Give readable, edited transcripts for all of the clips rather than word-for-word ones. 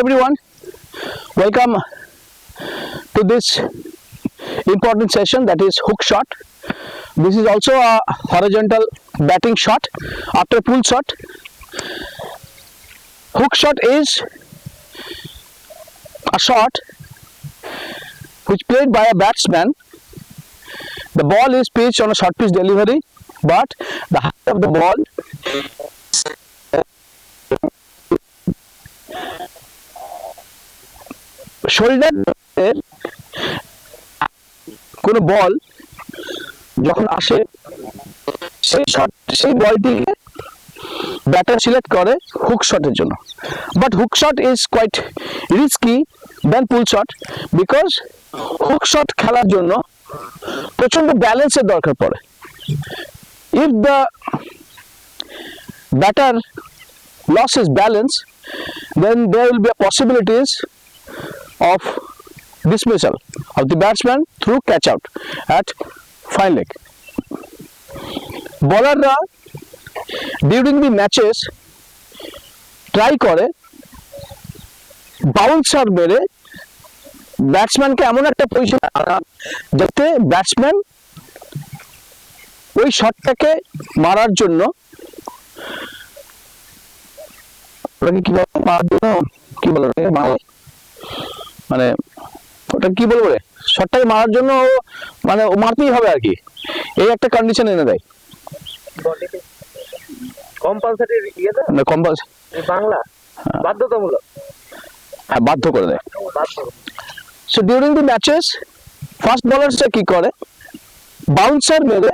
everyone, welcome to this important session, that is hook shot. This is also a horizontal batting shot after pull shot. Hook shot is a shot which played by a batsman. The ball is pitched on a short pitch delivery, but the height of the ball shoulder কোন ball যখন আসে সেই বলটিকে batter select করে hook শটের জন্য, but hook shot is quite risky then pull shot, because hook shot খেলার জন্য প্রচন্ড ব্যালেন্সের দরকার পড়ে. If the batter loses balance, then there will be a possibilities of dismissal of the batsman through catch out at fine leg. Bowlerra during the matches try করে bouncer মেরে ব্যাটসম্যানকে এমন একটা পজিশনে আনা যাতে ব্যাটসম্যান ওই শটটাকে মারার জন্য মানে ওটা কি বলবো রে, শটটাকে মারার জন্য মানে ও মারতেই হবে আর কি, এই একটা কন্ডিশন এনে দেয়. কম্পালসারি ইয়েটা না কম্পালসারি বাংলা বাধ্যতামূলক, হ্যাঁ বাধ্য করে দেয়. So during the matches fast বোলারসরা কি করে, বাউন্সার মেরে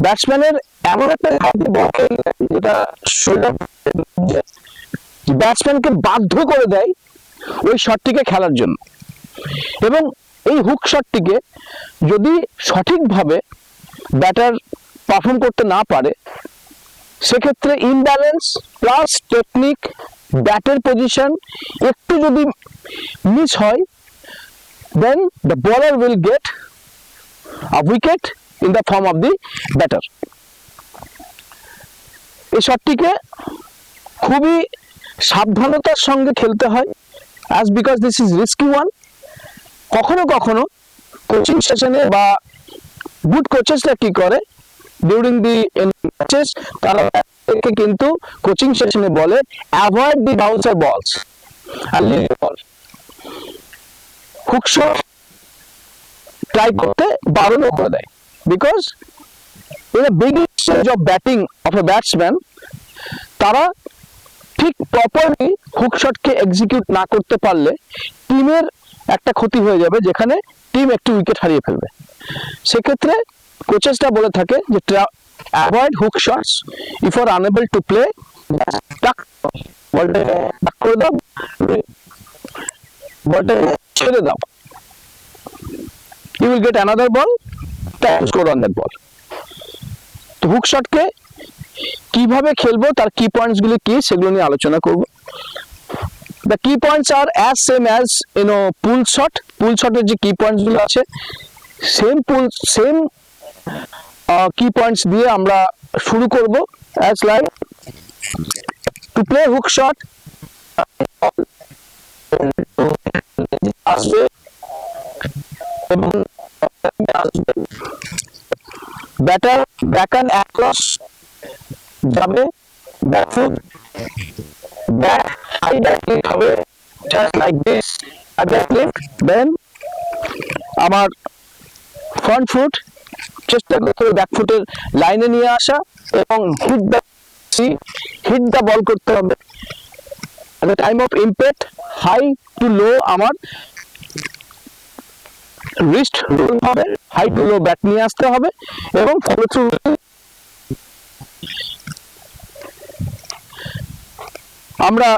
ব্যাটসম্যানের এমন একটা যেটা ব্যাটসম্যানকে বাধ্য করে দেয় ওই শটটিকে খেলার জন্য. এবং এই হুক শটটিকে যদি সঠিকভাবে ব্যাটার পারফর্ম করতে না পারে, সেক্ষেত্রে ইমব্যালেন্স প্লাস টেকনিক, ব্যাটের পজিশন একটু যদি মিস হয়, then the bowler will get a wicket in the form of the batter. এই শটটিকে খুবই সাবধানতার সঙ্গে খেলতে হয়, as because this is risky one. কখনো কখনো কোচিং সেশনে বা গুড কোচেসরা কি করে, ডিউরিং দি ম্যাচেস তারা কিন্তু কোচিং সেশনে বলে অ্যাভয়েড দি বাউন্সার বলস আর lead ball, hook shot try করতে বারণ করে দেয়, because in the beginning stage of batting of a batsman তারা ঠিক প্রপারলি হুক শটকে এক্সিকিউট না করতে পারলে টিমের একটা ক্ষতি হয়ে যাবে, যেখানে টিম একটু উইকেট হারিয়ে ফেলবে. সেক্ষেত্রে কোচেসটা বলে থাকে যে avoid hook shots if are unable to play, করে দাও, বলটা ছেড়ে দাও, you will get another ball, score on that ball. তো হুক শটকে কিভাবে খেলবো, তার কি পয়েন্টস গুলি কি, সেগুলো নিয়ে আলোচনা করব. The key points are as same as pull shot. Pull shot এর যে কি পয়েন্টস গুলো আছে, সেম কি পয়েন্টস দিয়ে আমরা শুরু করব. as like to play hook shot আসবে এবং ব্যাটার ব্যাকহ্যান্ড অ্যাক্রস যাবে, back foot back high back lift হবে, just like this, a back lift, then আমার ফ্রন্ট ফুট চেষ্টা করতে হবে ব্যাক ফুটের লাইনে নিয়ে আসা এবং হিট দ্য বল করতে হবে. at the time of impact high to low আমার রিস্ট রোল হবে, হাই টু লো ব্যাক নিয়ে আসতে হবে এবং ফলো থ্রু. আমরা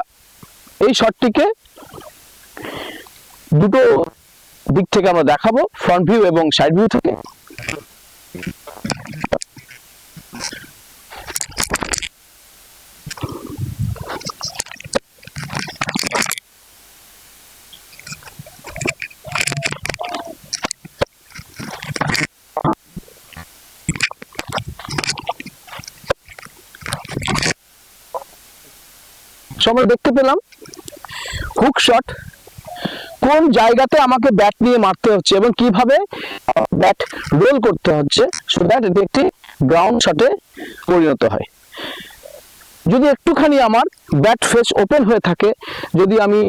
এই শটটিকে দুটো দিক থেকে আমরা দেখাবো, ফ্রন্ট ভিউ এবং সাইড ভিউ থেকে. আমরা দেখতে পেলাম হুক শট কোন জায়গাতে আমাকে ব্যাট নিয়ে মারতে হচ্ছে এবং কিভাবে ব্যাট রোল করতে হচ্ছে, সো দ্যাট এটি একটি গ্রাউন্ড শটে পরিণত হয়। যদি একটুখানি আমার ব্যাট ফেস ওপেন হয়ে থাকে, যদি আমি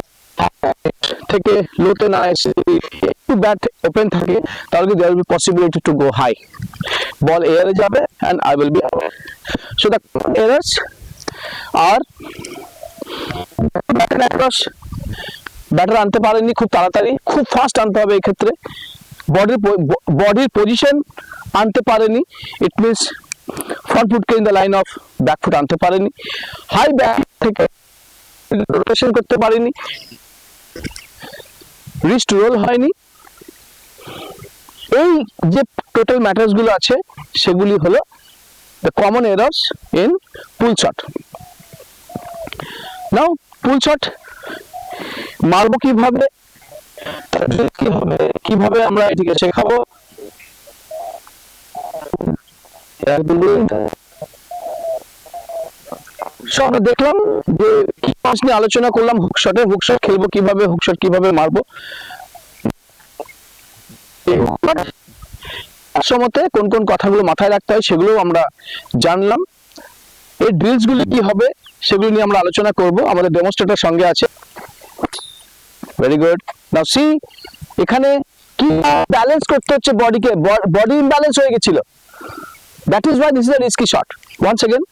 থেকে লোতে না এসে একটু ব্যাট ওপেন থাকে, তাহলে there will be possibility to go high, ball এয়ারে যাবে and I will be out. So the errors are back and across, batter আনতে পারেনি খুব তাড়াতাড়ি, খুব ফাস্ট আনতে হবে এই ক্ষেত্রে। বডির পজিশন আনতে পারেনি, ইট মিনস ফ্রন্ট ফুটকে in the line of back foot আনতে পারেনি, হাই ব্যাক থেকে রোটেশন করতে পারেনি, রিস্ট রোল হয়নি। এই যে টোটাল ম্যাটার্স গুলো আছে সেগুলি হলো the common errors in pool shot. Now pool shot মারবো কিভাবে, কিভাবে আমরা এটিকে শেখাবো, আমরা দেখলাম যে কি পাঁচ নিয়ে আলোচনা করলাম, হুক শট খেলবো কিভাবে, হুক শট কিভাবে মারবো, মতে কোন কোন কথাগুলো মাথায় রাখতে হয় সেগুলো আমরা জানলাম। এই ড্রিলস গুলি কি হবে সেগুলো নিয়ে আমরা আলোচনা করব, আমাদের ডেমোনস্ট্রেটর সঙ্গে আছে। Very good. নাও সি, এখানে কি ব্যালেন্স করতে হচ্ছে বডিকে, বডি ইমব্যালেন্স হয়ে গেছিল, that is why this is a risky shot. Once again,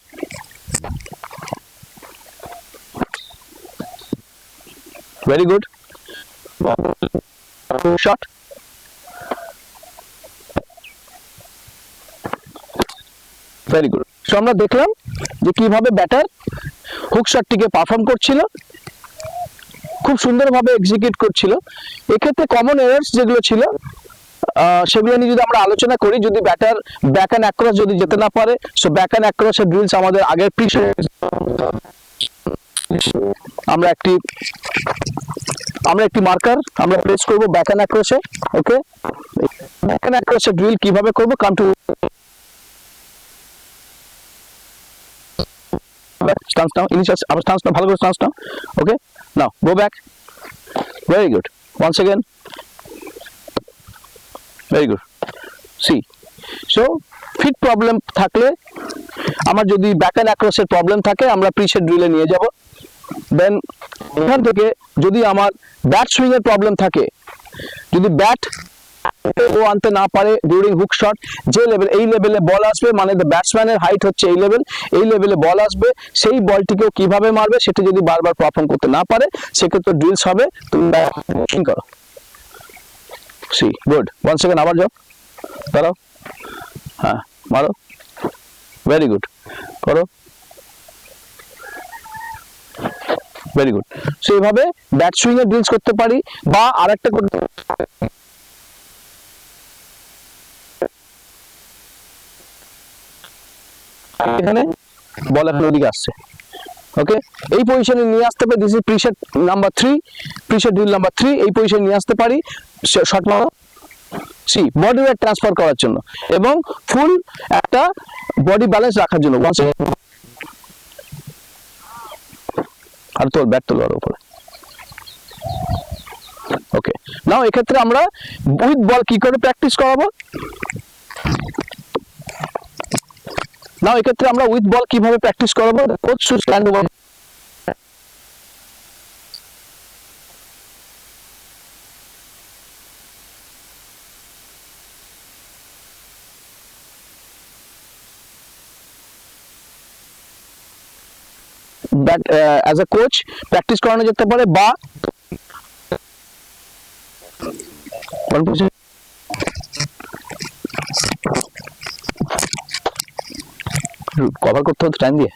very good shot, very good. So আমরা দেখলাম যে কিভাবে ব্যাটার হুক শটটিকে পারফর্ম করছিল, খুব সুন্দরভাবে এক্সিকিউট করছিল। এক্ষেত্রে কমন এরার্স যেগুলো ছিল সেগুলো নিয়ে যদি আমরা আলোচনা করি, যদি ব্যাটার ব্যাক অ্যান্ড অ্যাক্রস যদি যেতে না পারে, সো ব্যাক অ্যান্ড অ্যাক্রসের ড্রিলস আমাদের আগের আমরা একটি মার্কার আমরা প্লেস করব ব্যাক অ্যান্ড অ্যাক্রসে। ওকে, ব্যাক অ্যান্ড অ্যাক্রসের ড্রিল কিভাবে করব, come to stance now, initial our stance now, ভালো করে stance now. Okay, now go back, very good, once again, very good. See, so feet problem থাকলে, আমার যদি ব্যাক অ্যান্ড অ্যাক্রসের প্রবলেম থাকে, আমরা প্রিসেট ড্রিলে নিয়ে যাব। দেন এখান থেকে যদি আমার ব্যাট সুইং এর প্রবলেম থাকে, যদি ব্যাট ও আনতে না পারে ডিউরিং হুক শট, যে লেভেল এই লেভেলে বল আসবে, মানে দ্য ব্যাটসম্যানের হাইট হচ্ছে এই লেভেলে বল আসবে, সেই বলটিকেও কিভাবে মারবে সেটা যদি বারবার পারফর্ম করতে না পারে, সেক্ষেত্রে ড্রিলস হবে, তুমি ব্যাটিং করো। সি গুড, ওয়ান সেকেন্ড, আবার যাও, দাঁড়াও, হ্যাঁ মারো, ভেরি গুড, করো, ভেরি গুড। সো এইভাবে ব্যাট সুইং এর ড্রিলস করতে পারি, বা আরেকটা করতে এখানে বল এখন ওদিকে আসছে, ওকে, এই পজিশনে নিয়ে আসতে পারি, this is preset number 3, preset drill number 3, এই পজিশনে নিয়ে আসতে পারি শট মারো। সি, বডি ওয়েট ট্রান্সফার করার জন্য এবং ফুল একটা বডি ব্যালেন্স রাখার জন্য। আর তোর ব্যাট তোলার উপরে, ওকে। নাও এক্ষেত্রে আমরা উইথ বল কি করে প্র্যাকটিস করাবো, নাও এক্ষেত্রে আমরা উইথ বল কিভাবে প্র্যাকটিস করাবো, coach should stand over, that as a coach practice করানো যেতে পারে, বা কভার করতে হতো টাইম দিয়ে।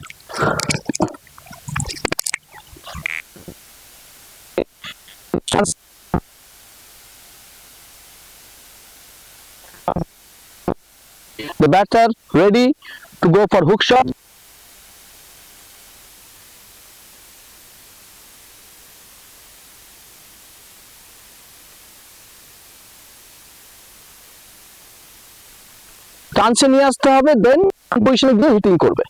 The batter ready to go for hook shot. টানসে নিয়ে আসতে হবে, দেন পজিশনে গিয়ে হিটিং করবে।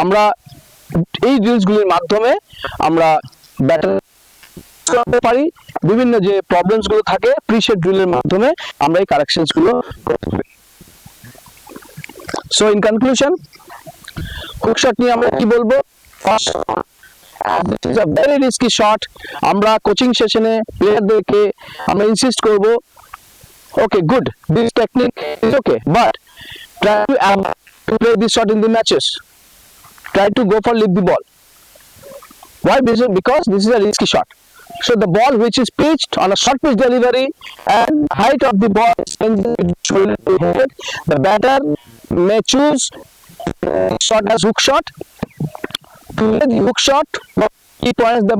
আমরা এই ড্রিলসগুলির মাধ্যমে আমরা ব্যাটার করতে পারি, বিভিন্ন যে প্রবলেমস গুলো থাকে প্রিসেট ড্রিলের মাধ্যমে আমরা এই কারেকশনস গুলো করতে পারি। So in conclusion, hook shot নিয়ে আমরা কি বলবো? First, this is a very risky shot. আমরা কোচিং সেশনে প্লেয়ারদেরকে আমরা ইনসিস্ট করব, okay good, this technique is okay, but try to avoid to play this shot in the matches. Try to go for leave the ball. Why? Because this is a risky shot. So the ball which is pitched on a short pitch delivery and height of the ball is shoulder to head, the batter may choose shot as hook shot. To play the hook shot, key points the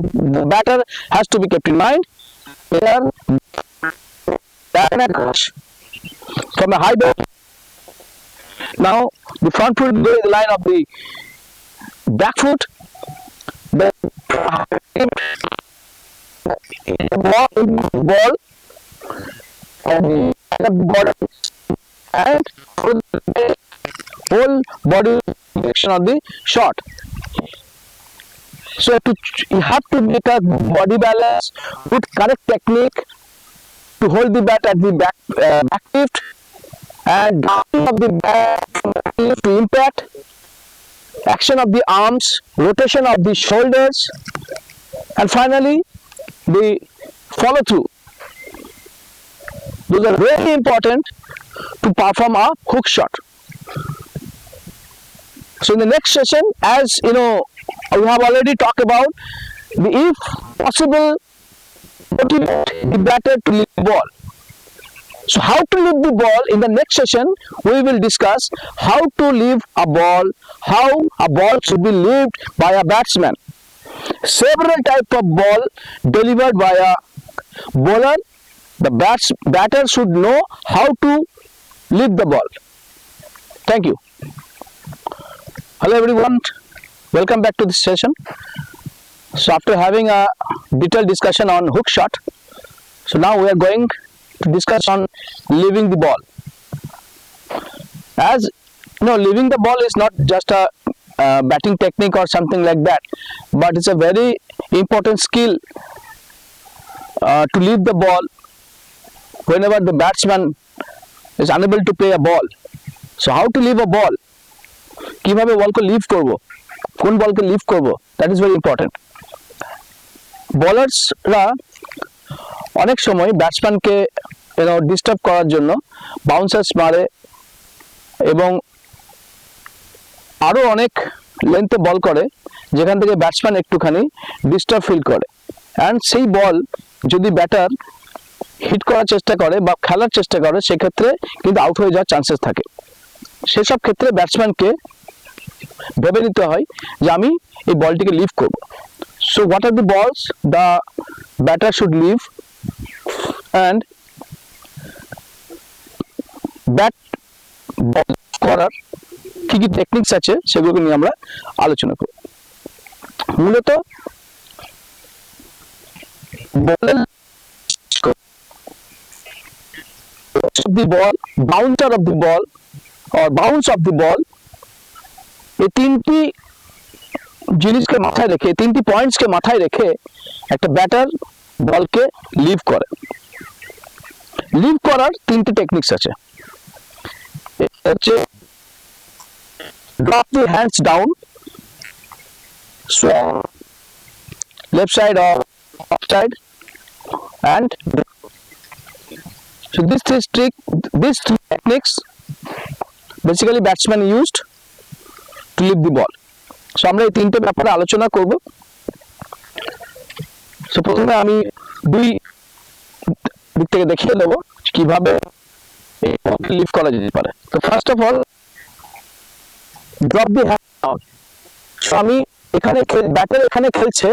batter has to be kept in mind. Here, from a high ball. Now the front foot goes in the line of the back foot. The ball and the ball and whole body direction of the shot. So you have to make a body balance with correct technique to hold the bat at the back lift and down of the bat to impact, action of the arms, rotation of the shoulders, and finally the follow through. Those are very important to perform a hook shot. So in the next session, as you know, we have already talked about the, if possible, motivate the batter to leave the ball. So how to leave the ball, in the next session we will discuss how to leave a ball, how a ball should be leaved by a batsman. Several types of ball delivered by a bowler. The batter should know how to leave the ball. Thank you. Hello everyone, welcome back to this session. So after having a detailed discussion on hook shot, so now we are going to discuss on leaving the ball. As you know, leaving the ball is not just a batting technique or something like that, but it's a very important skill to leave the ball whenever the batsman is unable to play a ball. So how to leave a ball? কিভাবে বলকে leave করব, কোন বলকে leave করব, that is very important. বলার্সরা অনেক সময় ব্যাটসম্যানকে disturb করার জন্য বাউন্সার্স মারে এবং আরো অনেক লেন্থে বল করে যেখান থেকে ব্যাটসম্যান একটুখানি ডিস্টার্ব ফিল করে, অ্যান্ড সেই বল যদি ব্যাটার হিট করার চেষ্টা করে বা খেলার চেষ্টা করে সেক্ষেত্রে কিন্তু আউট হয়ে যাওয়ার চান্সেস থাকে। সেসব ক্ষেত্রে ব্যাটসম্যানকে ভেবে নিতে হয় যে আমি এই বলটিকে লিভ করব। So what are the balls the batter should leave, and bat ball করার কি কি টেকনিক্স আছে সেগুলোকে নিয়ে আমরা আলোচনা করব। মূলত বলের of the ball, bouncer of the ball or bounce of the ball, এই তিনটি জিনিসকে মাথায় রেখে, তিনটি পয়েন্টসকে মাথায় রেখে একটা ব্যাটার বলকে লিভ করে। লিভ করার তিনটি টেকনিক্স আছে। হচ্ছে drop the hands down, swing left side or off side, and so these three techniques basically batsmen used to leave the ball. So আমরা এই তিনটে ব্যাপারে আলোচনা করব। সো প্রথমে আমি দুই দিক থেকে দেখিয়ে দেবো কিভাবে এই বলকে লিভ করা যেতে পারে। তো first of all, drop the hand down. So আমি এখানে ব্যাটার এখানে খেলছে,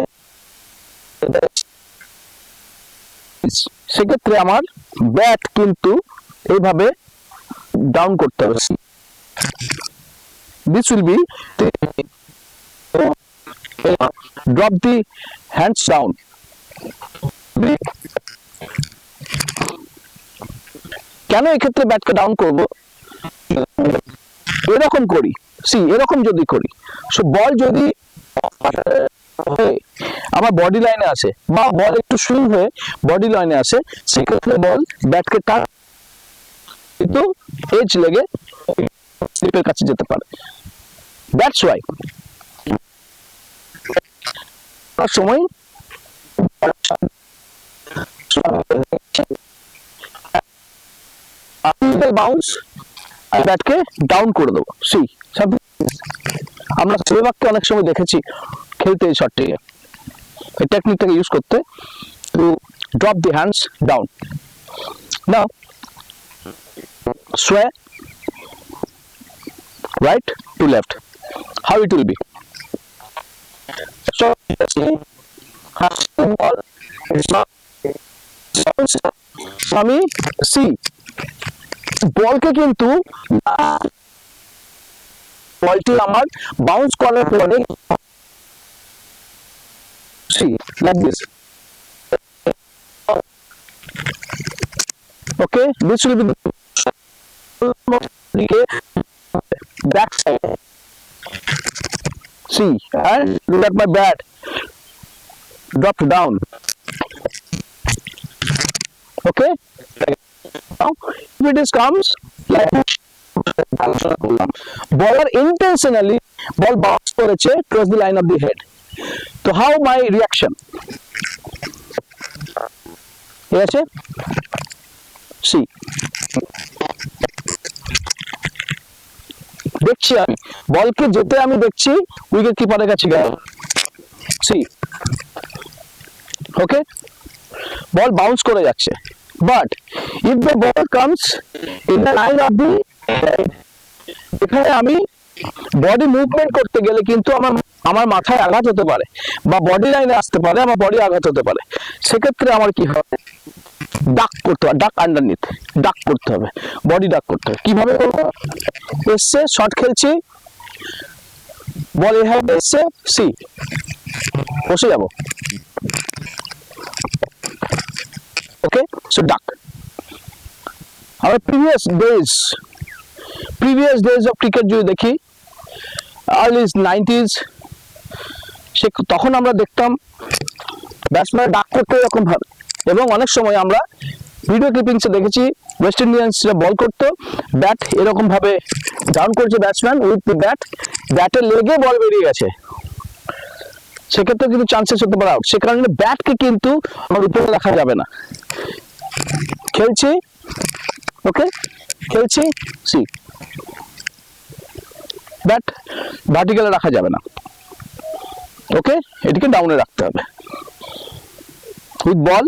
সেক্ষেত্রে আমার ব্যাট কিন্তু এইভাবে ডাউন করতে হবে। This will be drop the hands down. কেন এক্ষেত্রে ব্যাটকে ডাউন করব? এরকম করি, সি এরকম যদি করি, সো বল যদি আমার বডি লাইনে আসে বা বল একটু সুইং হয়ে বডি লাইনে আসে, সেক্ষেত্রে বল ব্যাটকে টাচ কিন্তু এজ লেগে স্লিপের কাছে যেতে পারে। দ্যাটস ওয়াই সময় বাউন্স ব্যাটকে ডাউন করে দেবো। সি আমরা সেবাককে অনেক সময় দেখেছি খেলতে এই শটটিকে, এই টেকনিকটাকে ইউজ করতে, to drop the hands down. Now sway right to left, how it will be? So ball is not আমি সি বলকে কিন্তু বলটি আমার বাউন্স করার পরে see like this, okay, this will be the back side. See, and look at my bat dropped down. Okay, now if it is comes like bowler intentionally ball bounce করেছে towards the line of the head, so how my reaction? ঠিক আছে, see দেখছি আমি বলকে যেতে, আমি দেখছি wicket কিপারের কাছে গেল। সি ওকে, বল বাউন্স করে যাচ্ছে, but if the ball comes in the line of the, এখানে আমি বডি মুভমেন্ট করতে গেলে কিন্তু আমার মাথায় আঘাত হতে পারে বা বডি লাইনে আসতে পারে, আমার বডি আঘাত হতে পারে। সেক্ষেত্রে আমার কি হবে, ডাক করতে হবে, ডাক আন্ডারনিথ, ডাক করতে হবে, বডি ডাক করতে হবে। কিভাবে করবো, এসছে শট খেলছি, বল এভাবে এসছে, সি বসে যাবো, ওকে, সো ডাক। আমার প্রিভিয়াস ডেজ অফ ক্রিকেট যদি দেখি, আর্লি 90s, সে তখন আমরা দেখতাম ব্যাটসম্যান ডাক করতে এরকম ভাবে, এবং অনেক সময় আমরা ভিডিও ক্লিপিংসে দেখেছি ওয়েস্ট ইন্ডিয়ানসরা বল করতো, ব্যাট এরকম ভাবে ডাউন করছে ব্যাটসম্যান উইথ দি ব্যাট, ব্যাটে লেগে বল বেরিয়ে গেছে, সেক্ষেত্রে কিন্তু চান্সেস হতে পারে আউট। সে কারণে ব্যাটকে কিন্তু আমার উপরে রাখা যাবে না। খেলছি, ওকে, খেলছি, সি ব্যাট ভার্টিক্যালে রাখা যাবে না, ওকে, এটিকে ডাউনে রাখতে হবে। উইথ বল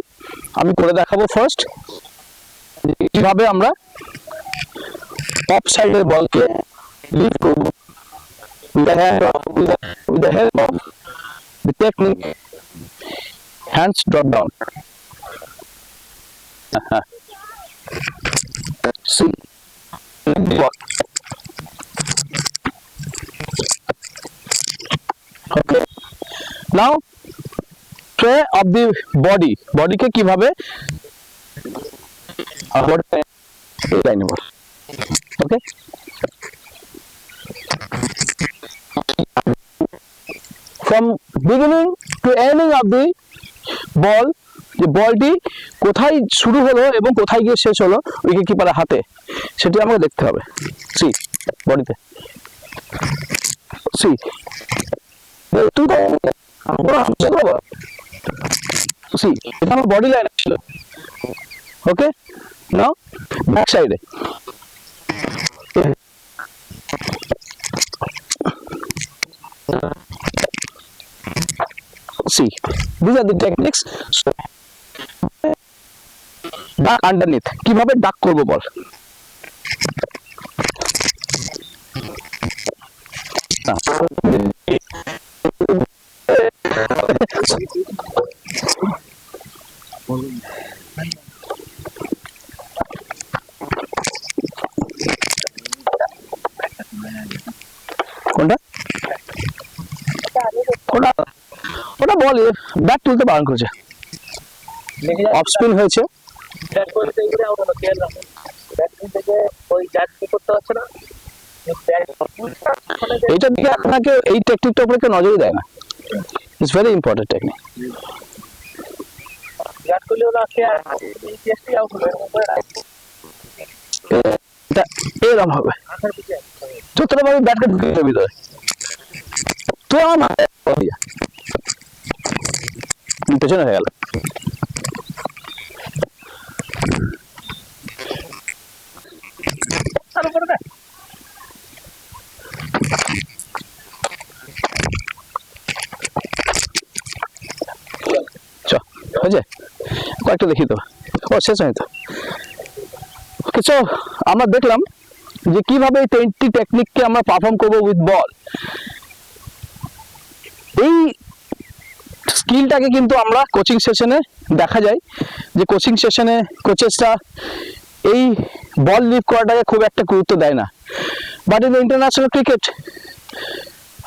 আমি করে দেখাবো ফার্স্ট, কিভাবে আমরা অফ সাইডের বলকে লিফট করব with the help of the technique hands drop down. See, okay, now tray of the body কে কিভাবে ওকে, from beginning to ending of the ball, যে বলটি কোথায় শুরু হলো এবং কোথায় গিয়ে শেষ হলো উইকেট কিপারের হাতে, সেটি আমাকে দেখতে হবে। সি বডিতে, সি সি এটা আমার বডি লাইন ছিল, ওকে, নাও ব্যাক সাইডে, see these are the techniques. ডাক আন্ডারনিথ, কিভাবে ডাক করব বল, কোনটা কোনটা ওটা বল, ব্যাট তুলতে বারণ করেছে, অফ স্পিন হয়েছে, ব্যাট করতে গিয়ে আউট হলো, খেয়াল রাখো ব্যাট থেকে ওই জাজ কি করতে হচ্ছে না, এইটা দিকে আপনাকে এই টেকনিকটা উপরে কেউ নজরই দেয় না। It's very important technique. Virat Kohli হলো আজকে টেস্টই আউট হলো এরকম করে না। এটা এরকম হবে আসার পিছে যতটা ভাবে ব্যাটকে ঢুকে দেবে ভিতরে তো আমার পেছনে হয়ে গেল। তার উপরে না চ হয়েছে কয়েকটা দেখি তো। ও শেষ হয়নি তো। কিছু আমরা দেখলাম যে কিভাবে এই 20 টেকনিককে আমরা পারফর্ম করবো উইথ বল। এই স্কিলটাকে কিন্তু আমরা কোচিং সেশনে দেখা যায় যে কোচিং সেশনে কোচেসরা এই বল লিভ করাটাকে খুব একটা গুরুত্ব দেয় না। বাট ইন ইন্টারন্যাশনাল ক্রিকেট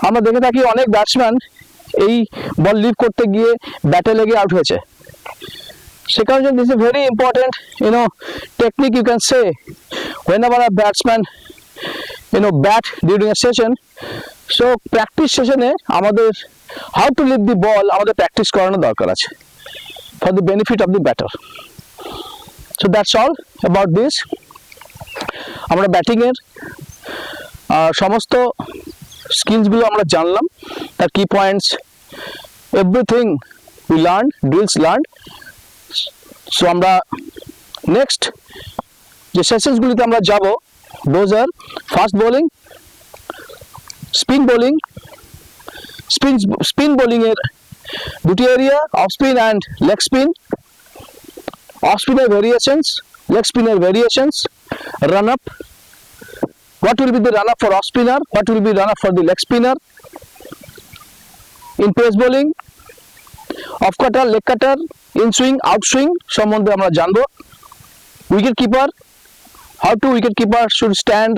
আমরা দেখে থাকি অনেক ব্যাটসম্যান এই বল লিভ করতে গিয়ে ব্যাটে লেগে আউট হয়েছে। সে কারণে this is very important technique you can say whenever a batsman bat during a session. So practice সেশনে আমাদের how to leave the ball আমাদের প্র্যাকটিস করানো দরকার আছে for the benefit of the batter. So that's all about this. আমরা ব্যাটিংয়ের সমস্ত স্কিলসগুলো আমরা জানলাম, তার কি points, everything we learn, drills learn. So আমরা নেক্সট যে সেশনসগুলিতে আমরা যাব those are fast bowling, spin bowling. Spin bowling এর দুটি area, off spin and leg spin. Off স্পিনের ভেরিয়েশনস, লেগ স্পিনের variations, run up, what will be the run up for off spinner, what will be run up for the leg spinner. In pace bowling, off cutter, leg cutter, in swing, out swing সম্বন্ধে আমরা জানবো। Wicket keeper, how to wicket keeper should stand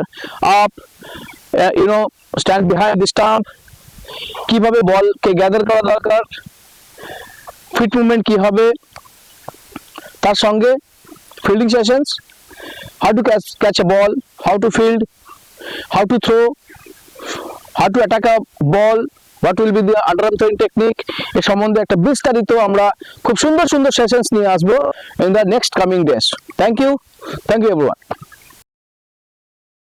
up, stand behind the stump, কিভাবে বলকে gather করা দরকার, fit movement কি হবে, তার সঙ্গে fielding sessions, how to catch a ball, how to field, how to throw, how to attack a ball, what will be the underarm throwing technique, এ সম্বন্ধে একটা বিস্তারিত আমরা খুব সুন্দর সুন্দর সেশনস নিয়ে আসবো in the next coming days. Thank you everyone.